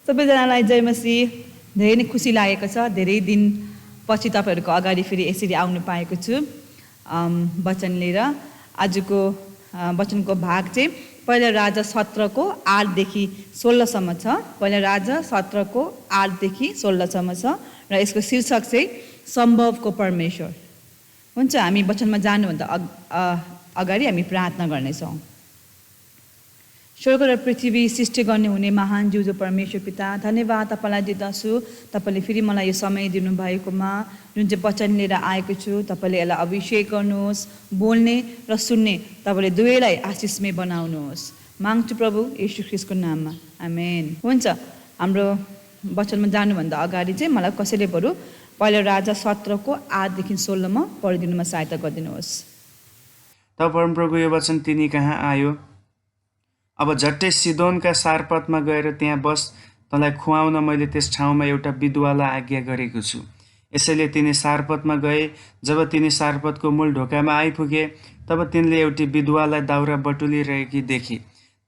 सबैजनालाई जय मसीह। धेरै नै खुसी लागेको छ, धेरै दिन पछि तपाईहरुको अगाडि फेरि यसरी आउन पाएको छु वचन लिएर। आजको वचनको भाग चाहिँ पहिलो राजा 17 को 8 देखि 16 सम्म छ। पहिलो राजा 17 को 8 देखि 16 सम्म छ र यसको शीर्षक चाहिँ सम्भवको परमेश्वर हुन्छ। हामी वचनमा जानुभन्दा अगाडि हामी प्रार्थना गर्नेछौँ। स्वर्ग र पृथ्वी सृष्टि गर्ने हुने महान जिउजो परमेश्वर पिता, धन्यवाद तपाईलाई दिँदछु। तपाईले फेरि मलाई यो समय दिनुभएकोमा, जुन चाहिँ वचन लिएर आएको छु, तपाईले यसलाई अभिषेक गर्नुहोस्, बोल्ने र सुन्ने तपाईले दुवैलाई आशिषमय बनाउनुहोस्। माग्छु प्रभु येशू ख्रीष्टको नाममा, आमेन। हुन्छ, हाम्रो वचनमा जानुभन्दा अगाडि चाहिँ मलाई कसैले बरु पहिलो राजा 17 को 8 देखि 16 मा पढिदिनुमा सहायता गरिदिनुहोस्। तब परमप्रभु यो वचन तिनी कहाँ आयो, अब झट्टै सिदोनका सारपथमा गएर त्यहाँ बस, तँलाई खुवाउन मैले त्यस ठाउँमा एउटा विधवालाई आज्ञा गरेको छु। यसैले तिनी सारपथमा गए। जब तिनी सारपथको मूल ढोकामा आइपुगे, तब तिनले एउटी विधवालाई दाउरा बटुलिरहेकी देखे।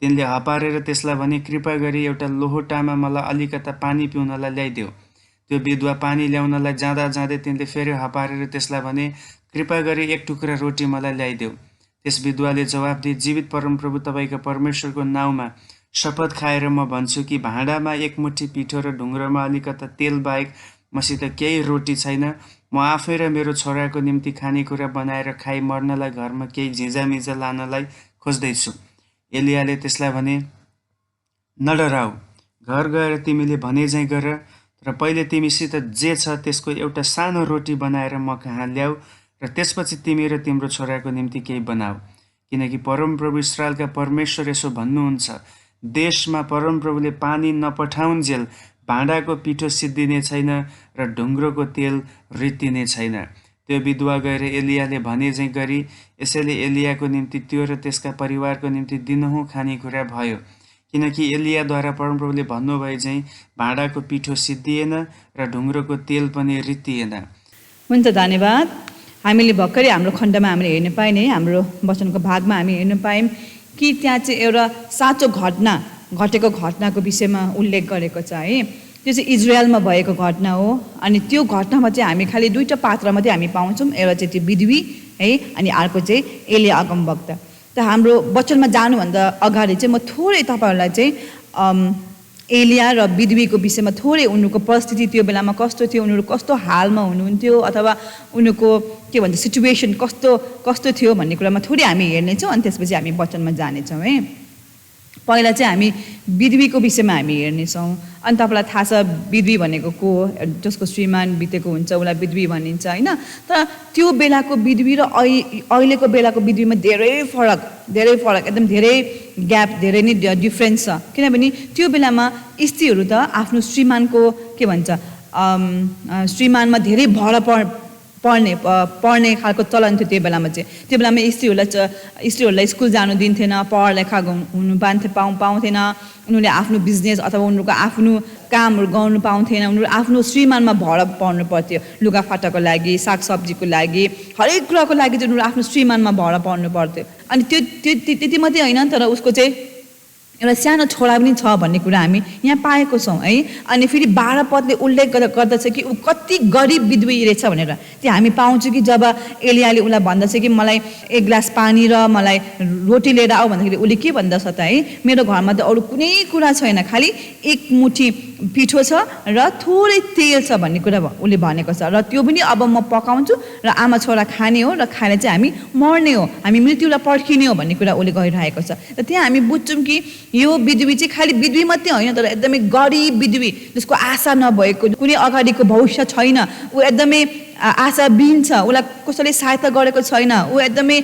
तिनले हपारेर त्यसलाई भने, कृपा गरी एउटा लोहोटामा मलाई अलिकता पानी पिउनलाई ल्याइदेऊ। त्यो विधवा पानी ल्याउनलाई जाँदा जाँदै तिनले फेरि हपारेर त्यसलाई भने, कृपा गरी एक टुक्रा रोटी मलाई ल्याइदेऊ। त्यस विधवाले जवाफ दिए, जीवित परमप्रभु तपाईका परमेश्वरको नाउँमा शपथ खाएर म भन्छु कि भाँडामा एक मुठी पिठो र ढुङ्ग्रोमा अलिकता तेल बाहेक मसित केही रोटी छैन। म आफै र मेरो छोराको निम्ति खानेकुरा बनाएर खाइ मर्नलाई घरमा केही झिँजामिजा लानलाई खोज्दैछु। एलियाले त्यसलाई भने, नडराऊ, घर गएर तिमीले भने झैँ गर र पहिले तिमीसित जे छ त्यसको एउटा सानो रोटी बनाएर म कहाँ ल्याऊ र त्यसपछि तिमी र तिम्रो छोराको निम्ति केही बनाऊ। किनकि परमप्रभु इस्राएलका परमेश्वर यसो भन्नुहुन्छ, देशमा परमप्रभुले पानी नपठाउन्जेल भाँडाको पिठो सिद्धिने छैन र ढुङ्ग्रोको तेल रित्तिने छैन। त्यो विधवा गएर एलियाले भने झैँ गरी। यसैले एलियाको निम्ति त्यो र त्यसका परिवारको निम्ति दिनहुँ खानेकुरा भयो। किनकि एलियाद्वारा परमप्रभुले भन्नुभए झैँ भाँडाको पिठो सिद्धिएन र ढुङ्ग्रोको तेल पनि रित्तिएन। हुन्छ, धन्यवाद। हामीले भर्खरै हाम्रो खण्डमा हामीले हेर्न पायौँ है, हाम्रो वचनको भागमा हामी हेर्न पायौँ कि त्यहाँ चाहिँ एउटा साँचो घटेको घटनाको विषयमा उल्लेख गरेको छ है। त्यो चाहिँ इजरायलमा भएको घटना हो। अनि त्यो घटनामा चाहिँ हामी खालि दुईवटा पात्र मात्रै हामी पाउँछौँ। एउटा चाहिँ त्यो विधवी है, अनि अर्को चाहिँ एलिया अगमवक्ता। त हाम्रो वचनमा जानुभन्दा अगाडि चाहिँ म थोरै तपाईँहरूलाई चाहिँ एलिया र विधवीको विषयमा थोरै उनीहरूको परिस्थिति त्यो बेलामा कस्तो थियो, उनीहरू कस्तो हालमा हुनुहुन्थ्यो, अथवा उनीहरूको के भन्छ सिचुएसन कस्तो थियो भन्ने कुरामा थोरै हामी हेर्नेछौँ। अनि त्यसपछि हामी वचनमा जानेछौँ है। पहिला चाहिँ हामी विधवीको विषयमा हामी हेर्नेछौँ। अनि तपाईँलाई थाहा छ विधवी भनेको को हो, जसको श्रीमान बितेको हुन्छ उसलाई विधवी भनिन्छ होइन। तर त्यो बेलाको विधवी र अहिलेको बेलाको विधवीमा धेरै फरक एकदम धेरै ग्याप, धेरै नै डिफ्रेन्स छ। किनभने त्यो बेलामा स्त्रीहरू त आफ्नो श्रीमानको के भन्छ श्रीमानमा धेरै भर पढ्ने खालको चलन थियो त्यो बेलामा चाहिँ। त्यो बेलामा स्त्रीहरूलाई स्कुल जानु दिन्थेन, पढालेखा हुनु पाउँथेन। उनीहरूले आफ्नो बिजनेस अथवा उनीहरूको आफ्नो कामहरू गर्नु पाउँथेन। उनीहरू आफ्नो श्रीमानमा भर पर्नु पर्थ्यो, लुगाफाटाको लागि, सागसब्जीको लागि, हरेक कुराको लागि चाहिँ उनीहरू आफ्नो श्रीमानमा भर पर्नु पर्थ्यो। अनि त्यो त्यति मात्रै होइन, तर उसको चाहिँ एउटा सानो छोरा पनि छ भन्ने कुरा हामी यहाँ पाएको छौँ है। अनि फेरि 12 पदले उल्लेख गर्दछ कि ऊ कति गरिब विधवी रहेछ भनेर। त्यो हामी पाउँछौँ कि जब एलियाले उसलाई भन्दछ कि मलाई एक ग्लास पानी र मलाई रोटी लिएर आऊ भन्दाखेरि उसले के भन्दछ त है, मेरो घरमा त अरू कुनै कुरा छैन, खालि एक मुठी पिठो छ र थोरै तेल छ भन्ने कुरा उसले भनेको छ। र त्यो पनि अब म पकाउँछु र आमा छोरा खाने हो र खाएर चाहिँ हामी मर्ने हो, हामी मृत्युलाई पर्खिने हो भन्ने कुरा उसले गरिरहेको छ। र त्यहाँ हामी बुझ्छौँ कि यो विधवी चाहिँ खालि विधवी मात्रै होइन, तर एकदमै गरिब विधवी, जसको आशा नभएको, कुनै अगाडिको भविष्य छैन, ऊ एकदमै आशाविहीन छ, उसलाई कसैले सहायता गरेको छैन, ऊ एकदमै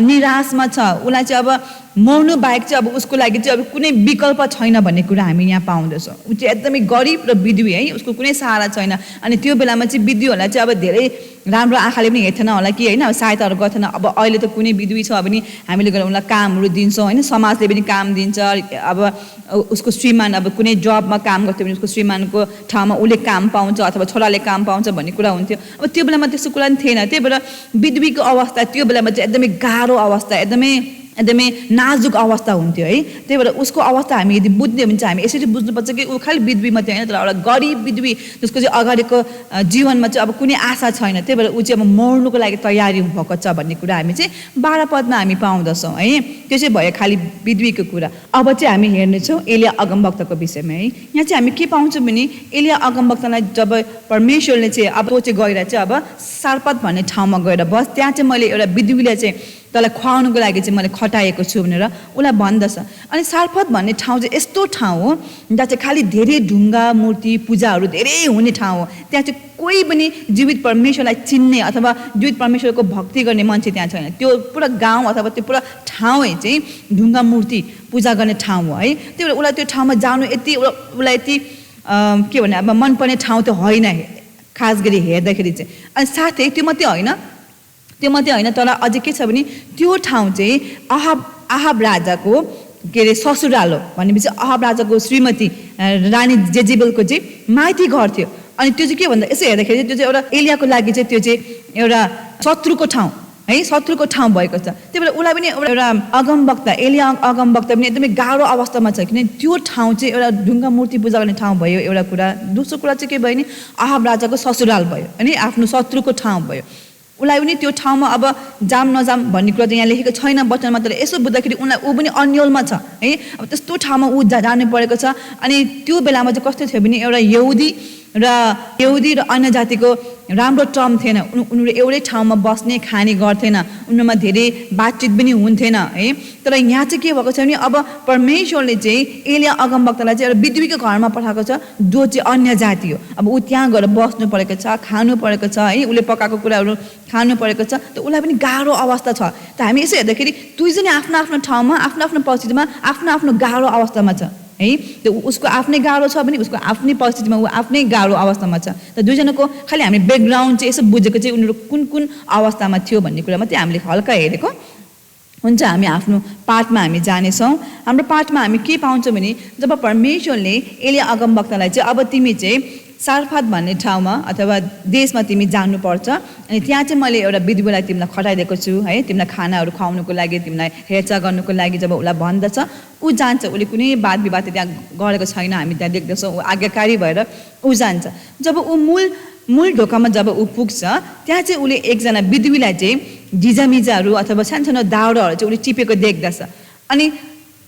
निराशमा छ। उसलाई चाहिँ अब मर्नु बाहेक चाहिँ अब उसको लागि चाहिँ अब कुनै विकल्प छैन भन्ने कुरा हामी यहाँ पाउँदछौँ। ऊ चाहिँ एकदमै गरिब र विधवी है, उसको कुनै सहारा छैन। अनि त्यो बेलामा चाहिँ विधवीहरूलाई चाहिँ अब धेरै राम्रो आँखाले पनि हेर्थेन होला कि होइन, अब सहायताहरू गर्थेन। अब अहिले त कुनै विधवी छ भने हामीले गएर उनलाई कामहरू दिन्छौँ होइन, समाजले पनि काम दिन्छ। अब उसको श्रीमान अब कुनै जबमा काम गर्थ्यो भने उसको श्रीमानको ठाउँमा उसले काम पाउँछ अथवा छोराले काम पाउँछ भन्ने कुरा हुन्थ्यो। अब त्यो बेलामा त्यस्तो कुरा पनि थिएन। त्यही भएर विधवीको अवस्था त्यो बेलामा चाहिँ एकदमै गाह्रो अवस्था, एकदमै एकदमै नाजुक अवस्था हुन्थ्यो है। त्यही भएर उसको अवस्था हामी यदि बुझ्ने हुन्छ हामी यसरी बुझ्नुपर्छ कि ऊ खालि बिधुवी मात्रै होइन तर एउटा गरिब बिधुवी जसको चाहिँ अगाडिको जीवनमा चाहिँ अब कुनै आशा छैन। त्यही भएर ऊ चाहिँ अब मर्नुको लागि तयारी भएको छ भन्ने कुरा हामी चाहिँ 12 पदमा हामी पाउँदछौँ है। त्यो चाहिँ भयो खालि बिधुवीको कुरा। अब चाहिँ हामी हेर्नेछौँ एलिया अगमवक्ताको विषयमा है। यहाँ चाहिँ हामी के पाउँछौँ भने एलिया अगमवक्तालाई जब परमेश्वरले चाहिँ अब त्यो चाहिँ गएर चाहिँ अब सारपत भन्ने ठाउँमा गएर बस त्यहाँ चाहिँ मैले एउटा बिधुवीलाई चाहिँ तँलाई खुवाउनुको लागि चाहिँ मैले खटाएको छु भनेर उसलाई भन्दछ। अनि सारपत भन्ने ठाउँ चाहिँ यस्तो ठाउँ हो जहाँ चाहिँ खालि धेरै ढुङ्गा मूर्ति पूजाहरू धेरै हुने ठाउँ हो। त्यहाँ चाहिँ कोही पनि जीवित परमेश्वरलाई चिन्ने अथवा जीवित परमेश्वरको भक्ति गर्ने मान्छे त्यहाँ छैन। त्यो पुरा गाउँ अथवा त्यो पुरा ठाउँ चाहिँ ढुङ्गा मूर्ति पूजा गर्ने ठाउँ हो है। त्यही भएर उसलाई त्यो ठाउँमा जानु यति उसलाई यति के भने अब मनपर्ने ठाउँ त होइन खास गरी हेर्दाखेरि चाहिँ। अनि साथै त्यो मात्रै होइन तर अझै के छ भने त्यो ठाउँ चाहिँ आहाब राजाको के अरे ससुराल हो। भनेपछि आहाब राजाको श्रीमती रानी जेजेबेलको चाहिँ माइती घर थियो। अनि त्यो चाहिँ के भन्दा यसो हेर्दाखेरि त्यो चाहिँ एउटा एलियाको लागि चाहिँ त्यो चाहिँ एउटा शत्रुको ठाउँ है, शत्रुको ठाउँ भएको छ। त्यही भएर उसलाई पनि एउटा अगमवक्ता एलिया अगमवक्ता पनि एकदमै गाह्रो अवस्थामा छ किनभने त्यो ठाउँ चाहिँ एउटा ढुङ्गा मूर्ति पूजा गर्ने ठाउँ भयो एउटा कुरा। दोस्रो कुरा चाहिँ के भयो भने आहाब राजाको ससुराल भयो अनि आफ्नो शत्रुको ठाउँ भयो। उसलाई पनि त्यो ठाउँमा अब जाम नजाम भन्ने कुरा त यहाँ लेखेको छैन वचनमा तर यसो बुझ्दाखेरि ऊ पनि अन्यलमा छ है। अब त्यस्तो ठाउँमा ऊ जानु परेको छ। अनि त्यो बेलामा चाहिँ कस्तो थियो भने एउटा यहुदी र अन्य जातिको राम्रो टर्म थिएन। उनीहरू एउटै ठाउँमा बस्ने खाने गर्थेन। उनीहरूमा धेरै बातचित पनि हुन्थेन है। तर यहाँ चाहिँ के भएको छ भने अब परमेश्वरले चाहिँ एलिया अगमवक्तालाई चाहिँ एउटा बिधुवीको घरमा पठाएको छ जो चाहिँ अन्य जाति हो। अब ऊ त्यहाँ गएर बस्नु परेको छ, खानु परेको छ है, उसले पकाएको कुराहरू खानु परेको छ। त उसलाई पनि गाह्रो अवस्था छ। त हामी यसो हेर्दाखेरि दुईजना आफ्नो आफ्नो ठाउँमा आफ्नो आफ्नो परिस्थितिमा आफ्नो आफ्नो गाह्रो अवस्थामा छ है। त्यो उसको आफ्नै गाह्रो छ भने उसको आफ्नै परिस्थितिमा ऊ आफ्नै गाह्रो अवस्थामा छ। त दुईजनाको खालि हामीले ब्याकग्राउन्ड चाहिँ यसो बुझेको चाहिँ उनीहरू कुन अवस्थामा थियो भन्ने कुरा मात्रै हामीले हल्का हेरेको हुन्छ। हामी आफ्नो पाठमा हामी जानेछौँ। हाम्रो पाठमा हामी के पाउँछौँ भने जब परमेश्वरले एलिया अगमवक्तालाई चाहिँ अब तिमी चाहिँ सारफात भन्ने ठाउँमा अथवा देशमा तिमी जानुपर्छ अनि त्यहाँ चाहिँ मैले एउटा विधुवीलाई तिमीलाई खटाइदिएको छु है, तिमीलाई खानाहरू खुवाउनुको लागि, तिमीलाई हेरचाह गर्नुको लागि जब उसलाई भन्दछ ऊ जान्छ। उसले कुनै वाद विवाद त्यहाँ गरेको छैन, हामी त्यहाँ देख्दछौँ। ऊ आज्ञाकारी भएर ऊ जान्छ। जब ऊ मूल ढोकामा जब ऊ पुग्छ त्यहाँ चाहिँ उसले एकजना विधुवीलाई चाहिँ ढिजामिजाहरू अथवा सानसानो दाउराहरू चाहिँ उसले टिपेको देख्दछ। अनि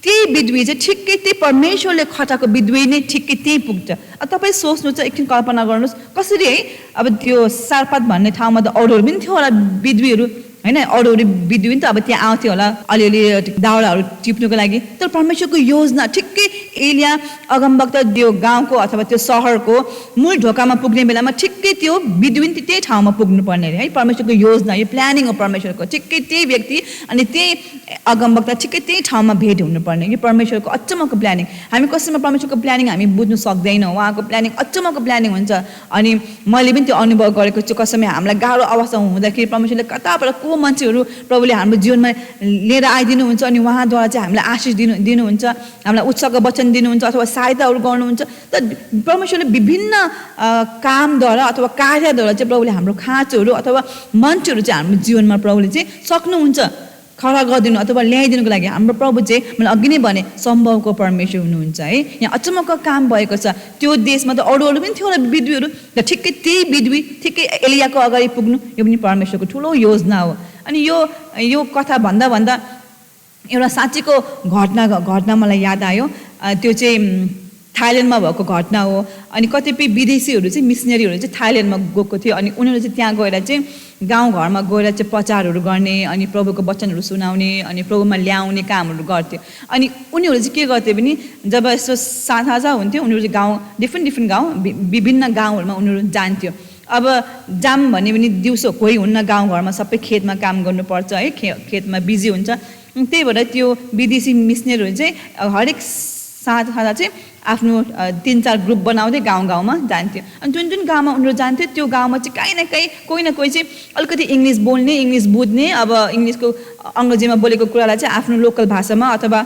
त्यही विधुवी चाहिँ ठिक्कै त्यही परमेश्वरले खटाएको विधुवी नै ठिक्कै त्यहीँ पुग्छ। अब तपाईँ सोच्नु चाहिँ एकछिन कल्पना गर्नुहोस् कसरी है। अब त्यो सारपात भन्ने ठाउँमा त अरूहरू पनि थियो होला विधुवीहरू होइन, अरू विधुवी त अब त्यहाँ आउँथ्यो होला अलिअलि दाउराहरू टिप्नुको लागि। तर परमेश्वरको योजना ठिक्कै एलिया अगमवक्ता त्यो गाउँको अथवा त्यो सहरको मूल ढोकामा पुग्ने बेलामा ठिक्कै त्यो विधुवी त्यही ठाउँमा पुग्नुपर्ने है। परमेश्वरको योजना यो प्लानिङ हो परमेश्वरको। ठिक्कै त्यही व्यक्ति अनि त्यही अगमवक्ता ठिक्कै त्यही ठाउँमा भेट हुनुपर्ने। यो परमेश्वरको अचम्मको प्लानिङ। हामी कसैमा परमेश्वरको प्लानिङ हामी बुझ्नु सक्दैनौँ। उहाँको प्लानिङ अचम्मको प्लानिङ हुन्छ। अनि मैले पनि त्यो अनुभव गरेको छु। कसैमा हामीलाई गाह्रो अवस्था हुँदाखेरि परमेश्वरले कताबाट को मान्छेहरू प्रभुले हाम्रो जीवनमा लिएर आइदिनुहुन्छ अनि उहाँद्वारा चाहिँ हामीलाई आशिष दिनुहुन्छ, हामीलाई उत्साहको वचन दिनुहुन्छ अथवा सहायताहरू गर्नुहुन्छ। त परमेश्वरले विभिन्न कामद्वारा अथवा कार्यद्वारा चाहिँ प्रभुले हाम्रो खाँचोहरू अथवा मन्छेहरू चाहिँ हाम्रो जीवनमा प्रभुले चाहिँ सक्नुहुन्छ खडा गरिदिनु अथवा ल्याइदिनुको लागि। हाम्रो प्रभु चाहिँ मैले अघि नै भने सम्भवको परमेश्वर हुनुहुन्छ है। यहाँ अचम्मको काम भएको छ। त्यो देशमा त अरू पनि थियो होला विधुवीहरू र ठिक्कै त्यही विधुवी ठिक्कै एलियाको अगाडि पुग्नु यो पनि परमेश्वरको ठुलो योजना हो। अनि यो कथा भन्दा एउटा साँच्चीको घटना मलाई याद आयो। त्यो चाहिँ थाइल्यान्डमा भएको घटना हो। अनि कतिपय विदेशीहरू चाहिँ मिसनरीहरू चाहिँ थाइल्यान्डमा गएको थियो। अनि उनीहरू चाहिँ त्यहाँ गएर चाहिँ गाउँघरमा गएर चाहिँ प्रचारहरू गर्ने अनि प्रभुको वचनहरू सुनाउने अनि प्रभुमा ल्याउने कामहरू गर्थ्यो। अनि उनीहरू चाहिँ के गर्थ्यो भने जब यस्तो साझा हुन्थ्यो उनीहरू चाहिँ गाउँ डिफ्रेन्ट गाउँ विभिन्न गाउँहरूमा उनीहरू जान्थ्यो। अब जाम भन्यो भने दिउँसो कोही हुन्न, गाउँघरमा सबै खेतमा काम गर्नुपर्छ है, खेतमा बिजी हुन्छ। त्यही भएर त्यो विदेशी मिसनरीहरू चाहिँ हरेक साझा चाहिँ आफ्नो 3-4 ग्रुप बनाउँदै गाउँमा जान्थ्यो। अनि जुन गाउँमा उनीहरू जान्थ्यो त्यो गाउँमा चाहिँ काहीँ न काहीँ कोही न कोही चाहिँ अलिकति इङ्ग्लिस बोल्ने, इङ्ग्लिस बुझ्ने, अब इङ्ग्लिसको अङ्ग्रेजीमा बोलेको कुरालाई चाहिँ आफ्नो लोकल भाषामा अथवा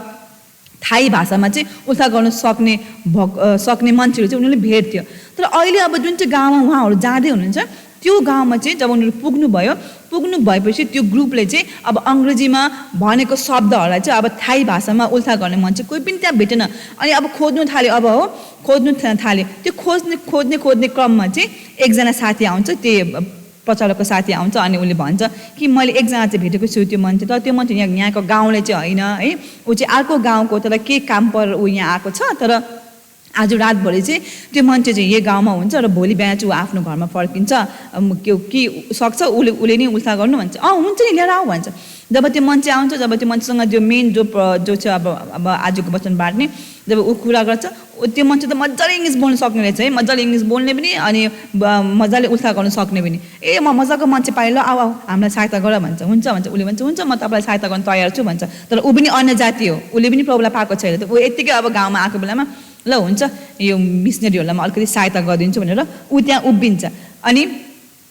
थाई भाषामा चाहिँ उल्था गर्न सक्ने मान्छेहरू चाहिँ उनीहरूले भेट्थ्यो। तर अहिले अब जुन चाहिँ गाउँमा उहाँहरू जाँदै हुनुहुन्छ त्यो गाउँमा चाहिँ जब उनीहरू पुग्नुभयो पुग्नु भएपछि त्यो ग्रुपले चाहिँ अब अङ्ग्रेजीमा भनेको शब्दहरूलाई चाहिँ अब थाई भाषामा उल्था गर्ने मान्छे कोही पनि त्यहाँ भेटेन। अनि अब खोज्नु थाल्यो, अब हो खोज्नु थाल्यो। त्यो खोज्ने क्रममा चाहिँ एकजना साथी आउँछ, त्यो प्रचारकको साथी आउँछ अनि उसले भन्छ कि मैले एकजना चाहिँ भेटेको छु त्यो मान्छे, तर त्यो मान्छे यहाँको गाउँले चाहिँ होइन है, ऊ चाहिँ अर्को गाउँको, तर के काम पर ऊ यहाँ आएको छ, तर आज रातभरि चाहिँ त्यो मान्छे चाहिँ यही गाउँमा हुन्छ र भोलि बिहान चाहिँ ऊ आफ्नो घरमा फर्किन्छ, के सक्छ उसले नै उल्था गर्नु भन्छ। हुन्छ नि लिएर आऊ भन्छ। जब त्यो मान्छे आउँछ, जब त्यो मान्छेसँग जो मेन जो छ अब आजको वचन बाँड्ने, जब ऊ कुरा गर्छ, त्यो मान्छे त मजाले इङ्ग्लिस बोल्न सक्ने रहेछ है, मजाले इङ्ग्लिस बोल्ने पनि अनि मजाले उल्था गर्न सक्ने पनि। म मजाको मान्छे पाएँ, ल आऊ हामीलाई सहायता गर भन्छ। हुन्छ उसले भन्छ हुन्छ म तपाईँलाई सहायता गर्न तयार छु भन्छ। तर ऊ पनि अन्य जाति हो, उसले पनि प्रब्लम पाएको छैन। ऊ यत्तिकै अब गाउँमा आएको बेलामा ल हुन्छ यो मिसनरीहरूलाई म अलिकति सहायता गरिदिन्छु भनेर ऊ त्यहाँ उभिन्छ। अनि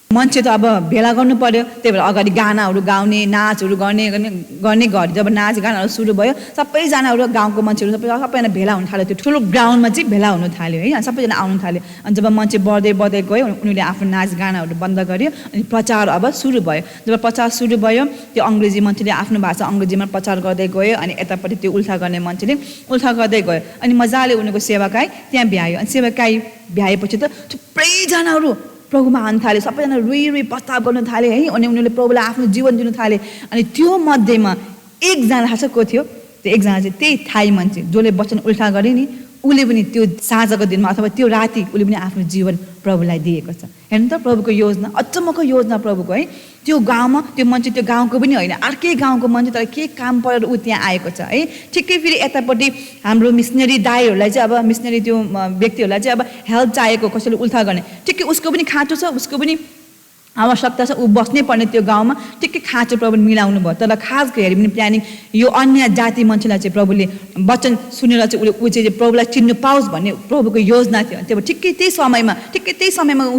मान्छे त अब भेला गर्नु पर्यो, त्यही भएर अगाडि गानाहरू गाउने, नाचहरू गर्ने गरी जब नाच गानाहरू सुरु भयो, सबैजनाहरू गाउँको मान्छेहरू सबैजना भेला हुन थाल्यो। त्यो ठुलो ग्राउन्डमा चाहिँ भेला हुन थाल्यो है, सबैजना आउनु थाल्यो। अनि जब मान्छे बढ्दै गयो, उनीहरूले आफ्नो नाच गानाहरू बन्द गर्यो अनि प्रचार अब सुरु भयो। जब प्रचार सुरु भयो, त्यो अङ्ग्रेजी मान्छेले आफ्नो भाषा अङ्ग्रेजीमा प्रचार गर्दै गयो अनि यतापट्टि त्यो उल्था गर्ने मान्छेले उल्था गर्दै गयो। अनि मजाले उनीहरूको सेवाकाई त्यहाँ भ्यायो। अनि सेवाकाई भ्याएपछि त थुप्रैजनाहरू प्रभुमा आउनु थाले, सबैजना रुई प्रस्ताव गर्न थाले है, अनि उनीहरूले प्रभुलाई आफ्नो जीवन दिनु थाले। अनि त्यो मध्येमा एकजना थाहा छ को थियो? त्यो एकजना चाहिँ त्यही थाई मान्छे जसले वचन उल्टा गरे नि, उसले पनि त्यो साँझको दिनमा अथवा त्यो राति उसले पनि आफ्नो जीवन प्रभुलाई दिएको छ। हेर्नु त प्रभुको योजना, अचम्मको योजना प्रभुको है। त्यो गाउँमा त्यो मान्छे त्यो गाउँको पनि होइन, अर्कै गाउँको मान्छे, तर के काम परेर ऊ त्यहाँ आएको छ है। ठिकै फेरि यतापट्टि हाम्रो मिसनरी दाईहरूलाई चाहिँ अब मिसनरी त्यो व्यक्तिहरूलाई चाहिँ अब हेल्प चाहिएको, कसैले उल्था गर्ने, ठिकै उसको पनि खाँचो छ, उसको पनि आवश्यकता छ, ऊ बस्नै पर्ने त्यो गाउँमा। ठिकै खाँचो प्रभु मिलाउनु भयो। तर खास गरी पनि प्लानिङ यो अन्य जाति मान्छेलाई चाहिँ प्रभुले वचन सुनेर चाहिँ ऊ चाहिँ प्रभुलाई चिन्नु पाओस् भन्ने प्रभुको योजना थियो। त्यो ठिकै त्यही समयमा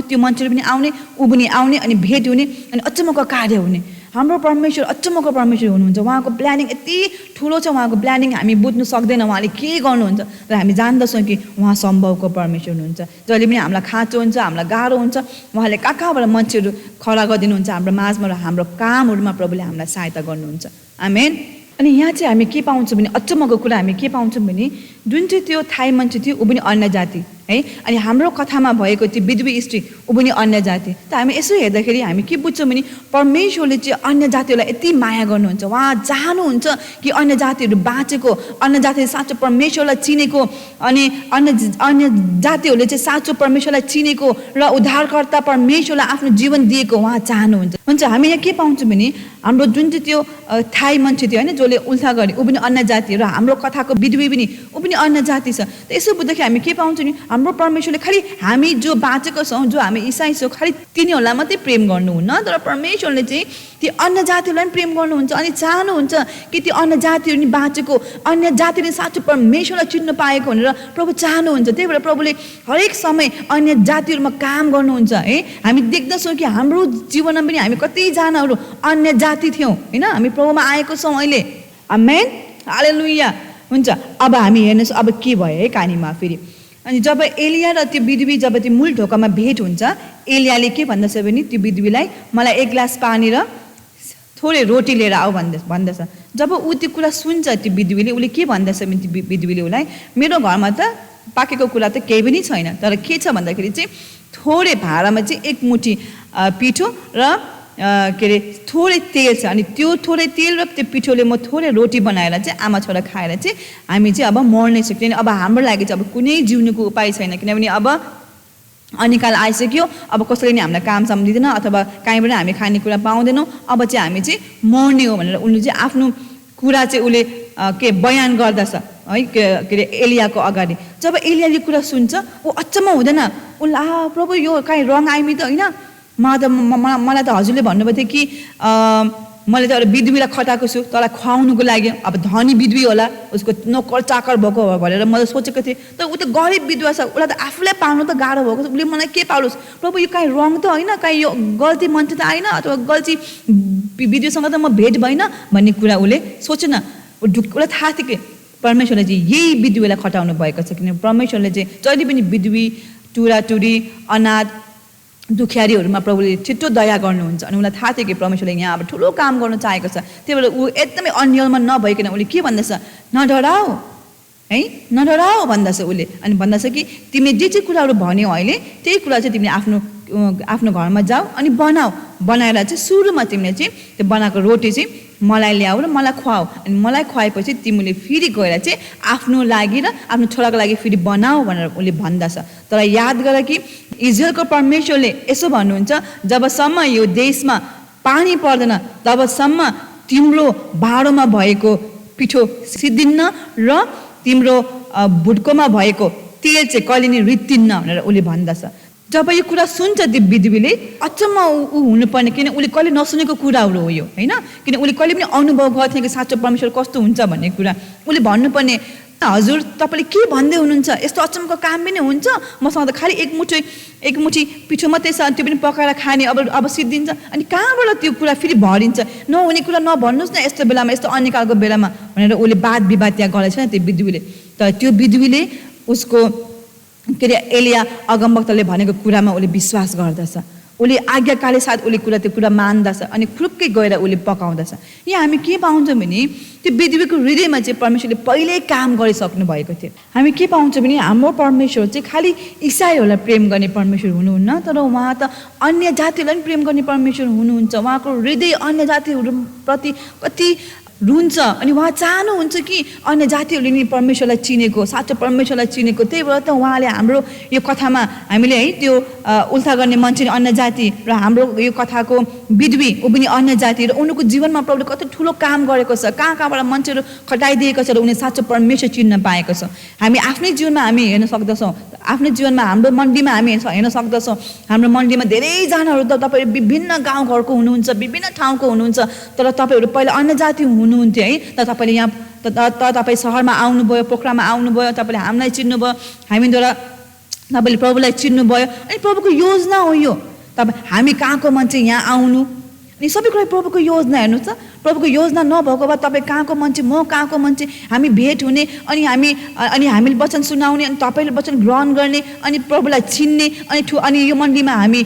त्यो मान्छेले पनि आउने, ऊ पनि आउने, अनि भेट हुने, अनि अचम्मको कार्य हुने। हाम्रो परमेश्वर अचम्मको परमेश्वर हुनुहुन्छ। उहाँको प्लानिङ यति ठुलो छ, उहाँको प्लानिङ हामी बुझ्नु सक्दैन उहाँले के गर्नुहुन्छ, तर हामी जान्दछौँ कि उहाँ सम्भवको परमेश्वर हुनुहुन्छ। जहिले पनि हामीलाई खाँचो हुन्छ, हामीलाई गाह्रो हुन्छ, उहाँले कहाँबाट मान्छेहरू खडा गरिदिनुहुन्छ हाम्रो माझमा र हाम्रो कामहरूमा प्रभुले हामीलाई सहायता गर्नुहुन्छ। आमेन। अनि यहाँ चाहिँ हामी के पाउँछौँ भने, अचम्मको कुरा हामी के पाउँछौँ भने, जुन चाहिँ त्यो थाई मान्छे थियो ऊ पनि अन्य जाति है, अनि हाम्रो कथामा भएको त्यो विधवी स्त्री ऊ पनि अन्य जाति। त हामी यसो हेर्दाखेरि हामी के बुझ्छौँ भने, परमेश्वरले चाहिँ अन्य जातिहरूलाई यति माया गर्नुहुन्छ, उहाँ चाहनुहुन्छ कि अन्य जातिहरू बाँचेको, अन्य जातिले साँचो परमेश्वरलाई चिनेको, अनि अन्य जातिहरूले चाहिँ साँचो परमेश्वरलाई चिनेको र उद्धारकर्ता परमेश्वरलाई आफ्नो जीवन दिएको उहाँ चाहनुहुन्छ। हुन्छ हामी यहाँ के पाउँछौँ भने, हाम्रो जुन चाहिँ त्यो थाई मान्छे थियो होइन, जसले उल्था गरे ऊ पनि अन्य जाति, र हाम्रो कथाको विधवी पनि ऊ पनि अन्य जाति छ। त यसो बुझ्दाखेरि हामी के पाउँछौँ नि, हाम्रो परमेश्वरले खालि हामी जो बाँचेको छौँ, जो हामी इसाई छौँ, खालि तिनीहरूलाई मात्रै प्रेम गर्नुहुन्न, तर परमेश्वरले चाहिँ त्यो अन्य जातिहरूलाई पनि प्रेम गर्नुहुन्छ अनि चाहनुहुन्छ कि त्यो अन्य जातिहरू नि बाँचेको, अन्य जातिले साँचो परमेश्वरलाई चिन्नु पाएको भनेर प्रभु चाहनुहुन्छ। त्यही भएर प्रभुले हरेक समय अन्य जातिहरूमा काम गर्नुहुन्छ है। हामी देख्दछौँ कि हाम्रो जीवनमा पनि हामी कतिजनाहरू अन्य जाति थियौँ होइन, हामी प्रभुमा आएको छौँ अहिले। आमेन, हालेलुया। हुन्छ अब हामी हेर्नुहोस् अब के भयो है कहानीमा फेरि। अनि जब एलिया र त्यो विधवी जब त्यो मूल ढोकामा भेट हुन्छ, एलियाले के भन्दछ भने त्यो विधवीलाई मलाई एक ग्लास पानी र थोरै रोटी लिएर आऊ भन्दछ। जब ऊ त्यो कुरा सुन्छ त्यो विधवीले, उसले के भन्दछ भने त्यो विधवीले उसलाई, मेरो घरमा त पाकेको कुरा त केही पनि छैन, तर के छ भन्दाखेरि चाहिँ थोरै भाँडामा चाहिँ एक मुठी पिठो र के अरे थोरै तेल छ, अनि त्यो थोरै तेल र त्यो पिठोले म थोरै रोटी बनाएर चाहिँ आमा छोरा खाएर चाहिँ हामी चाहिँ अब मर्नै सक्छौँ। अब हाम्रो लागि चाहिँ अब कुनै जिउनुको उपाय छैन, किनभने अब अनिकाल आइसक्यो, अब कसैले नि हामीलाई काम साम दिँदैन अथवा कहीँबाट हामी खानेकुरा पाउँदैनौँ, अब चाहिँ हामी चाहिँ मर्ने हो भनेर उसले चाहिँ आफ्नो कुरा चाहिँ उसले के बयान गर्दछ है के अरे एलियाको अगाडि। जब एलियाले कुरा सुन्छ ऊ अचम्म हुँदैन, उसलाई प्रभु यो काहीँ रङ आइमी त होइन, मलाई त हजुरले भन्नुभएको थियो कि मैले त एउटा विधवीलाई खटाएको छु तँलाई खुवाउनुको लागि, अब धनी विधवी होला, उसको नोकर चाकर भएको हो भनेर मैले सोचेको थिएँ, तर ऊ त गरिब विधवा छ, उसलाई त आफूलाई पाल्नु त गाह्रो भएको छ, उसले मलाई के पालोस् प्रभु, यो काहीँ रङ त होइन, काहीँ यो गल्ती मान्छे त आएन अथवा गल्ती विधवीसँग त म भेट भएन भन्ने कुरा उसले सोचेन। उसलाई थाहा थियो कि परमेश्वरले चाहिँ यही विधवीलाई खटाउनु भएको छ, किनभने परमेश्वरले चाहिँ जहिले पनि विधवी, टुराटुरी, अनाथ दुखियारीहरूमा प्रभुले छिट्टो दया गर्नुहुन्छ अनि उनलाई थाहा थियो कि परमेश्वरले यहाँ अब ठुलो काम गर्नु चाहेको छ। त्यही भएर ऊ एकदमै अन्यलमा नभइकन उसले के भन्दछ, नडराऊ है, नडराऊ भन्दछ उसले। अनि भन्दछ कि तिमीले जे जे कुराहरू भन्यौ अहिले त्यही कुरा चाहिँ तिमीले आफ्नो घरमा जाऊ अनि बनाएर चाहिँ सुरुमा तिमीले चाहिँ त्यो बनाएको रोटी चाहिँ मलाई ल्याऊ र मलाई खुवाऊ। अनि मलाई खुवाएपछि तिमीले फेरि गएर चाहिँ आफ्नो लागि र आफ्नो छोराको लागि फेरि बनाऊ भनेर उसले भन्दछ। तर याद गर कि इजरायलको परमेश्वरले यसो भन्नुहुन्छ, जबसम्म यो देशमा पानी पर्दैन तबसम्म तिम्रो भाँडोमा भएको पिठो सिद्धिन्न र तिम्रो भुटकोमा भएको तेल चाहिँ कहिले नि रित्तिन्न भनेर उसले भन्दछ। जब यो कुरा सुन्छ त्यो विधुवीले अचम्म ऊ हुनुपर्ने, किन उसले कहिले नसुनेको कुराहरू हो यो होइन, किन उसले कहिले पनि अनुभव गर्थ्यो कि साँचो परमेश्वर कस्तो हुन्छ भन्ने कुरा। उसले भन्नुपर्ने, हजुर तपाईँले के भन्दै हुनुहुन्छ, यस्तो अचम्मको काम पनि हुन्छ, मसँग त खालि एक मुठी पिठो मात्रै छ, त्यो पनि पकाएर खाने, अब सिद्धिन्छ। अनि कहाँबाट त्यो कुरा फेरि भरिन्छ, नहुने कुरा नभन्नुहोस् न यस्तो बेलामा, यस्तो अन्यकालको बेलामा भनेर उसले वाद विवाद त्यहाँ गरेको छैन त्यो विधुवीले। तर त्यो विधुवीले उसको के अरे एलिया अगमवक्ताले भनेको कुरामा उसले विश्वास गर्दछ, उसले आज्ञाकाले साथ उसले त्यो कुरा मान्दछ अनि खुरुक्कै गएर उसले पकाउँदछ। यहाँ हामी के पाउँछौँ भने त्यो विधुवीको हृदयमा चाहिँ परमेश्वरले पहिल्यै काम गरिसक्नु भएको थियो। हामी के पाउँछौँ भने हाम्रो परमेश्वर चाहिँ खालि इसाईहरूलाई प्रेम गर्ने परमेश्वर हुनुहुन्न, तर उहाँ त अन्य जातिहरूलाई पनि प्रेम गर्ने परमेश्वर हुनुहुन्छ। उहाँको हृदय अन्य जातिहरूप्रति कति रुन्छ अनि उहाँ चाहनुहुन्छ कि अन्य जातिहरूले नि परमेश्वरलाई चिनेको, साँचो परमेश्वरलाई चिनेको। त्यही भएर त उहाँले हाम्रो यो कथामा हामीले है त्यो उल्था गर्ने मान्छे अन्य जाति र हाम्रो यो कथाको विधुवी ऊ पनि अन्य जाति र उनीहरूको जीवनमा प्रभुले कति ठुलो काम गरेको छ, कहाँबाट मान्छेहरू खटाइदिएको छ र उनीहरूले साँचो परमेश्वर चिन्न पाएको छ। हामी आफ्नै जीवनमा हामी हेर्न सक्दछौँ, आफ्नै जीवनमा हाम्रो मण्डीमा हामी हेर्न सक्दछौँ। हाम्रो मण्डीमा धेरैजनाहरू त तपाईँ विभिन्न गाउँघरको हुनुहुन्छ, विभिन्न ठाउँको हुनुहुन्छ, तर तपाईँहरू पहिला अन्य जाति हुनुहुन्थ्यो है, तर तपाईँले यहाँ तपाईँ सहरमा आउनुभयो, पोखरामा आउनुभयो, तपाईँले हामीलाई चिन्नुभयो, हामीद्वारा तपाईँले प्रभुलाई चिन्नुभयो। अनि प्रभुको योजना हो यो, तपाईँ हामी कहाँको मान्छे यहाँ आउनु अनि सबै कुरा प्रभुको योजना। हेर्नुहोस् त, प्रभुको योजना नभएको भए तपाईँ कहाँको मान्छे, म कहाँको मान्छे, हामी भेट हुने अनि हामीले वचन सुनाउने अनि तपाईँले वचन ग्रहण गर्ने अनि प्रभुलाई चिन्ने अनि यो मण्डलीमा हामी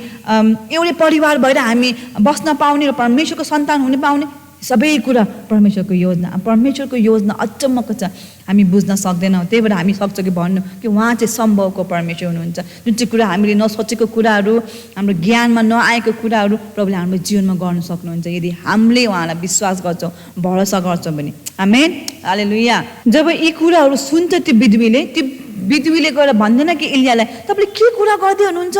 एउटै परिवार भएर हामी बस्न पाउने र परमेश्वरको सन्तान हुन पाउने, सबै कुरा परमेश्वरको योजना अचम्मको छ, हामी बुझ्न सक्दैनौँ। त्यही भएर हामी सक्छौँ कि भन्नु कि उहाँ चाहिँ सम्भवको परमेश्वर हुनुहुन्छ। जुन चाहिँ कुरा हामीले नसोचेको कुराहरू, हाम्रो ज्ञानमा नआएको कुराहरू प्रभुले हाम्रो जीवनमा गर्न सक्नुहुन्छ यदि हामीले उहाँलाई विश्वास गर्छौँ, भरोसा गर्छौँ भने। आमेन, हालेलुया। जब यी कुराहरू सुन्छ त्यो विधुवीले गएर भन्दैन कि एलियालाई, तपाईँले के कुरा गर्दै हुनुहुन्छ,